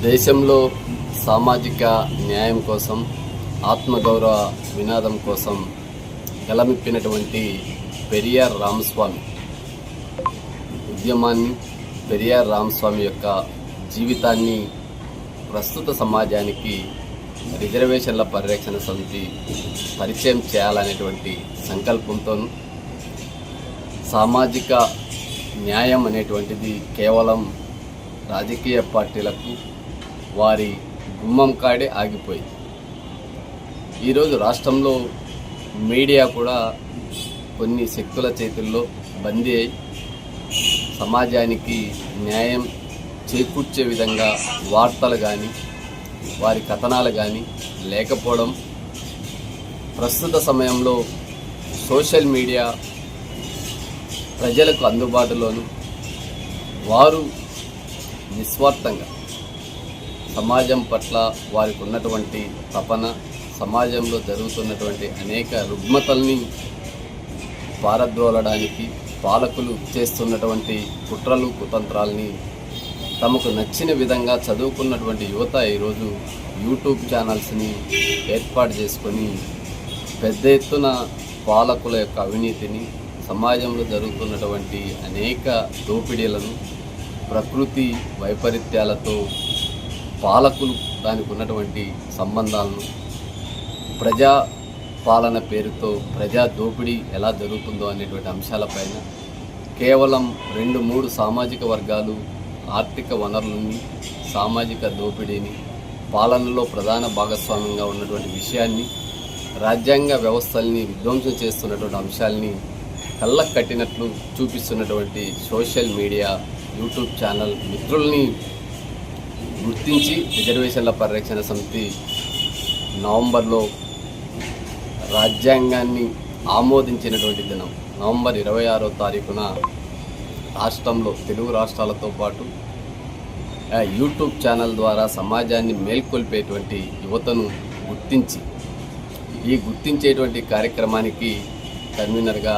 దేశంలో సామాజిక న్యాయం కోసం, ఆత్మగౌరవ వినాదం కోసం గలమిప్పినటువంటి పెరియార్ రామస్వామి ఉద్యమాన్ని, పెరియార్ రామస్వామి యొక్క జీవితాన్ని ప్రస్తుత సమాజానికి రిజర్వేషన్ల పరిరక్షణ సమితి పరిచయం చేయాలనేటువంటి సంకల్పంతో సామాజిక న్యాయం అనేటువంటిది కేవలం రాజకీయ పార్టీలకు వారి గుమ్మం కాడే ఆగిపోయింది. ఈరోజు రాష్ట్రంలో మీడియా కూడా కొన్ని శక్తుల చేతుల్లో బందీ అయి సమాజానికి న్యాయం చేకూర్చే విధంగా వార్తలు కానీ వారి కథనాలు కానీ లేకపోవడం, ప్రస్తుత సమయంలో సోషల్ మీడియా ప్రజలకు అందుబాటులోను వారు నిస్వార్థంగా సమాజం పట్ల వారికి ఉన్నటువంటి తపన, సమాజంలో జరుగుతున్నటువంటి అనేక రుగ్మతల్ని పారద్రోలడానికి పాలకులు చేస్తున్నటువంటి కుట్రలు కుతంత్రాలని తమకు నచ్చిన విధంగా చదువుకున్నటువంటి యువత ఈరోజు యూట్యూబ్ ఛానల్స్ని ఏర్పాటు చేసుకొని పెద్ద ఎత్తున పాలకుల యొక్క అవినీతిని, సమాజంలో జరుగుతున్నటువంటి అనేక దోపిడీలను, ప్రకృతి వైపరీత్యాలతో పాలకులు దానికి ఉన్నటువంటి సంబంధాలను, ప్రజా పాలన పేరుతో ప్రజా దోపిడీ ఎలా జరుగుతుందో అనేటువంటి అంశాలపైన కేవలం 2-3 సామాజిక వర్గాలు ఆర్థిక వనరులని, సామాజిక దోపిడీని, పాలనలో ప్రధాన భాగస్వామ్యంగా ఉన్నటువంటి విషయాన్ని, రాజ్యాంగ వ్యవస్థల్ని విధ్వంసం చేస్తున్నటువంటి అంశాలని కళ్ళకు కట్టినట్లు చూపిస్తున్నటువంటి సోషల్ మీడియా, యూట్యూబ్ ఛానల్ మిత్రుల్ని గుర్తించి రిజర్వేషన్ల పరిరక్షణ సమితి నవంబర్లో రాజ్యాంగాన్ని ఆమోదించినటువంటి దినం నవంబర్ 26వ తారీఖున రాష్ట్రంలో తెలుగు రాష్ట్రాలతో పాటు యూట్యూబ్ ఛానల్ ద్వారా సమాజాన్ని మేల్కొల్పేటువంటి యువతను గుర్తించి ఈ గుర్తించేటువంటి కార్యక్రమానికి కన్వీనర్గా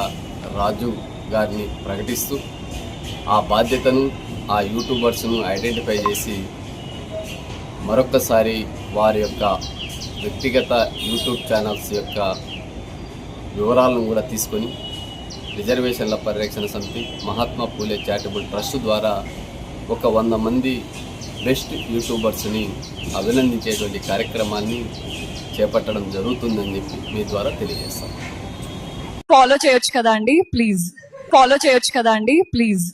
రాజు గారిని ప్రకటిస్తూ ఆ బాధ్యతను ఆ యూట్యూబర్స్ను ఐడెంటిఫై చేసి మరొక్కసారి వారి యొక్క వ్యక్తిగత యూట్యూబ్ ఛానల్స్ యొక్క వివరాలను కూడా తీసుకొని రిజర్వేషన్ల పరిరక్షణ సమితి మహాత్మా పూలే చారిటబుల్ ట్రస్ట్ ద్వారా ఒక 100 మంది బెస్ట్ యూట్యూబర్స్ని అభినందించేటువంటి కార్యక్రమాన్ని చేపట్టడం జరుగుతుందని చెప్పి మీ ద్వారా తెలియజేస్తాం. ఫాలో చేయొచ్చు కదా అండి ప్లీజ్.